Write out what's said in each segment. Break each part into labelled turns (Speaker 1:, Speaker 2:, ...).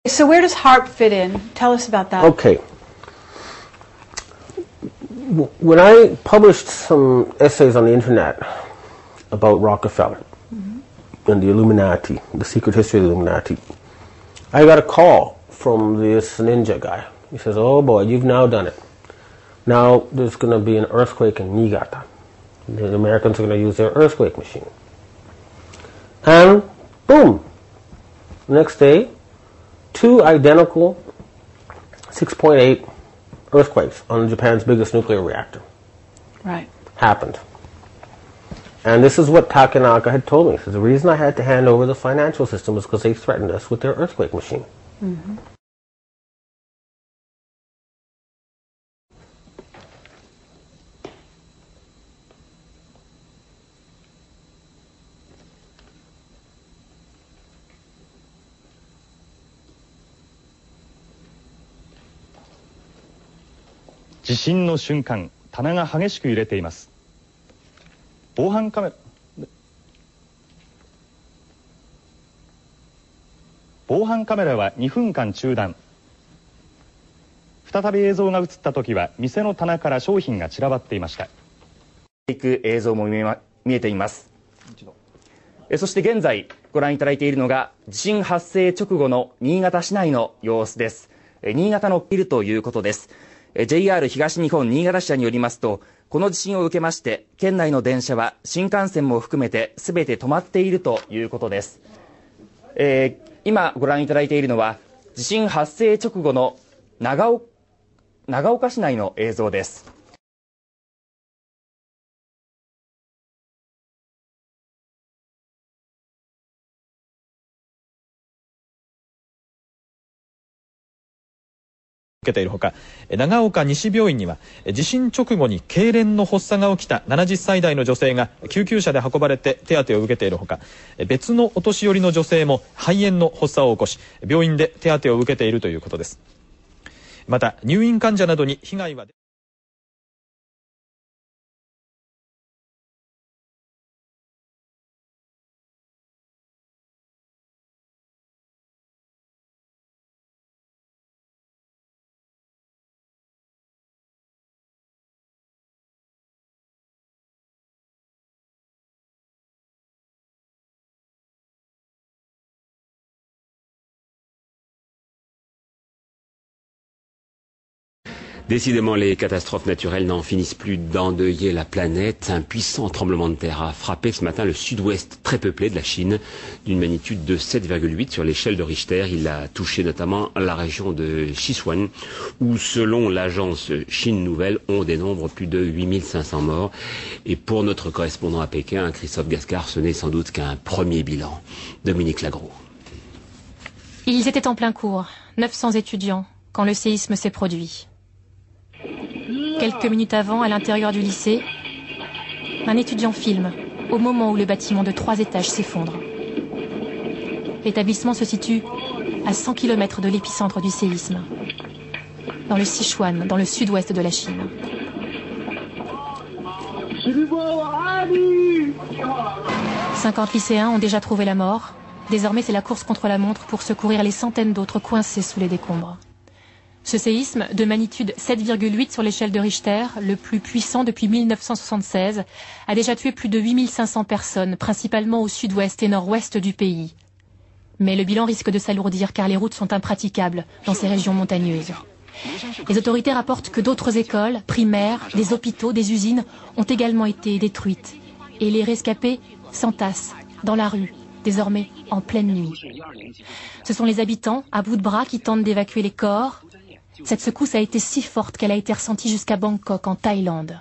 Speaker 1: So where does HARP fit in? Tell us about that.
Speaker 2: Okay. When I published some essays on the internet about Rockefeller and the Illuminati, the secret history of the Illuminati, I got a call from this ninja guy. He says, "Oh boy, you've now done it. Now there's going to be an earthquake in Niigata. The Americans are going to use their earthquake machine." And boom, next day, 2 identical 6.8 earthquakes on Japan's biggest nuclear reactor.
Speaker 1: Right.
Speaker 2: Happened. And this is what Takenaka had told me. He says, the reason I had to hand over the financial system was because they threatened us with their earthquake machine. Mm-hmm.
Speaker 3: 地震の瞬間、棚が激しく揺れています。防犯カメラは2分間中断。再び映像が映った時は店の棚から商品が散らばっていました。
Speaker 4: 映像も見えています。そして現在ご覧いただいているのが地震発生直後の新潟市内の様子です。新潟のビルということです。JR 東日本新潟支社によりますと、この地震を受けまして県内の電車は新幹線も含めて全て止まっているということです。今ご覧いただいているのは地震発生直後の長岡市内の映像です。
Speaker 5: 受けているほか、長岡西病院には地震直後に痙攣の発作が起きた70歳代の女性が救急車で運ばれて手当てを受けているほか、別のお年寄りの女性も肺炎の発作を起こし病院で手当てを受けているということです。また入院患者などに被害は
Speaker 6: Décidément, les catastrophes naturelles n'en finissent plus d'endeuiller la planète. Un puissant tremblement de terre a frappé ce matin le sud-ouest très peuplé de la Chine, d'une magnitude de 7,8 sur l'échelle de Richter. Il a touché notamment la région de Sichuan, où selon l'agence Chine Nouvelle, on dénombre plus de 8500 morts. Et pour notre correspondant à Pékin, Christophe Gascard, ce n'est sans doute qu'un premier bilan. Dominique Lagros.
Speaker 7: Ils étaient en plein cours, 900 étudiants, quand le séisme s'est produit. Quelques minutes avant, à l'intérieur du lycée, un étudiant filme au moment où le bâtiment de 3 étages s'effondre. L'établissement se situe à 100 km de l'épicentre du séisme, dans le Sichuan, dans le sud-ouest de la Chine. « 50 lycéens ont déjà trouvé la mort. Désormais, c'est la course contre la montre pour secourir les centaines d'autres coincés sous les décombres. » Ce séisme, de magnitude 7,8 sur l'échelle de Richter, le plus puissant depuis 1976, a déjà tué plus de 8500 personnes, principalement au sud-ouest et nord-ouest du pays. Mais le bilan risque de s'alourdir car les routes sont impraticables dans ces régions montagneuses. Les autorités rapportent que d'autres écoles, primaires, des hôpitaux, des usines ont également été détruites. Et les rescapés s'entassent dans la rue, désormais en pleine nuit. Ce sont les habitants, à bout de bras, qui tentent d'évacuer les corps. Cette secousse a été si forte qu'elle a été ressentie jusqu'à Bangkok, en Thaïlande.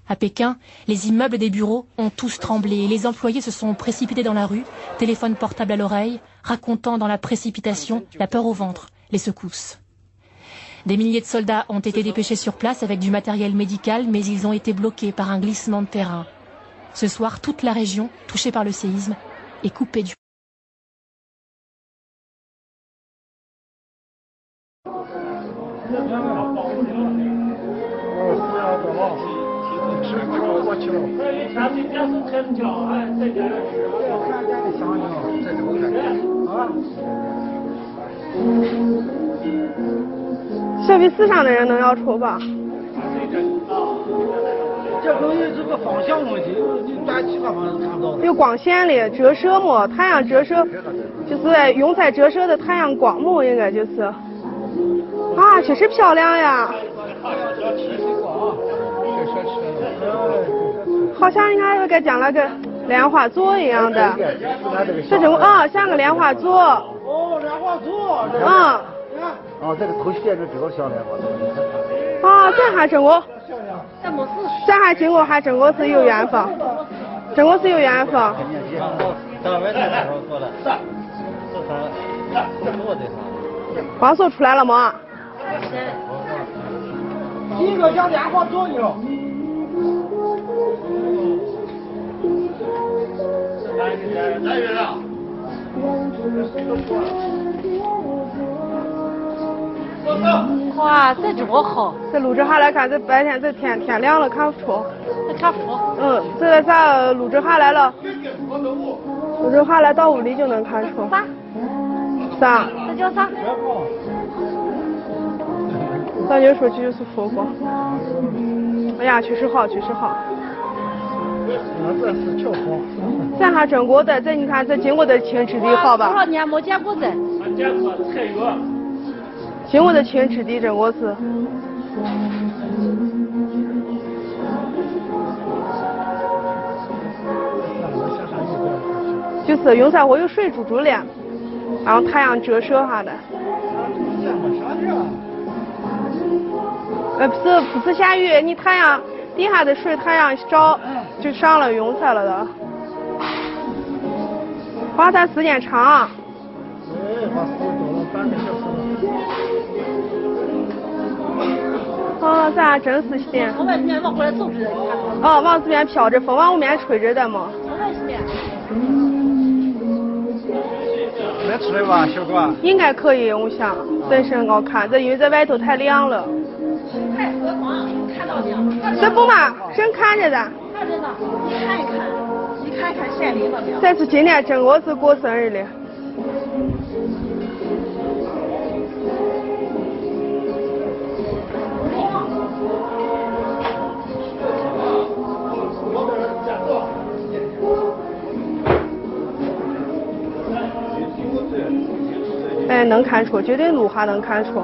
Speaker 7: À Pékin, les immeubles des bureaux ont tous tremblé et les employés se sont précipités dans la rue, téléphone portable à l'oreille, racontant dans la précipitation la peur au ventre, les secousses. Des milliers de soldats ont été dépêchés sur place avec du matériel médical, mais ils ont été bloqués par un glissement de terrain. Ce soir, toute la région, touchée par le séisme, est coupée du...
Speaker 8: 这比世上的人能要丑吧？
Speaker 9: 这东西是个方向问题，你在其他方向看不到的。
Speaker 8: 有光线的折射嘛，太阳折射就是用在折射的太阳光嘛，应该就是。啊，确实漂亮呀！好像你看给讲了个莲花座一样的，这种像个莲花座。
Speaker 9: 哦，莲花座。
Speaker 8: 啊。
Speaker 9: 哦，这个头线是比较像莲花座。
Speaker 8: 啊，这还真我，这还经过还真我是有缘分，真我是有缘分。光说出来了吗？
Speaker 9: 第一个叫莲花座呢。来人了。
Speaker 1: 哇，这多好！
Speaker 8: 这录制下来看，这白天这天亮了看不出。
Speaker 1: 看不出。
Speaker 8: 这个啥录制下来了，录制下来到屋里就能看出。啥？
Speaker 1: 这叫啥？
Speaker 8: 咱就说这就是佛光。哎呀，确实好，确实好。
Speaker 9: 这是巧合。
Speaker 8: 这还真过的，这你看这经过的青质地好吧？
Speaker 1: 多少年没见过这？
Speaker 9: 见过菜园。
Speaker 8: 经过的青质地真过是。就是用在我有水珠珠的，然后太阳折射下的。不是下雨，你太阳底下的水太阳照就上了用彩了的。花它时间长。
Speaker 9: 把时间多了3个小时。
Speaker 8: 哦，这还真是些。
Speaker 1: 从外面往过来走着的，你看。
Speaker 8: 哦，往这边飘着风，往我面吹着的嘛。
Speaker 1: 从外面。
Speaker 9: 能吃的吧，小哥？
Speaker 8: 应该可以，我想。真是好看，这因为在外头太亮了。
Speaker 1: 太和光，看到没有？
Speaker 8: 这不嘛，正看着的。
Speaker 1: 看着呢，你看一看，你看看显灵了没有？
Speaker 8: 这是今年真我是过生日的。哎，能看出，绝对录还能看出。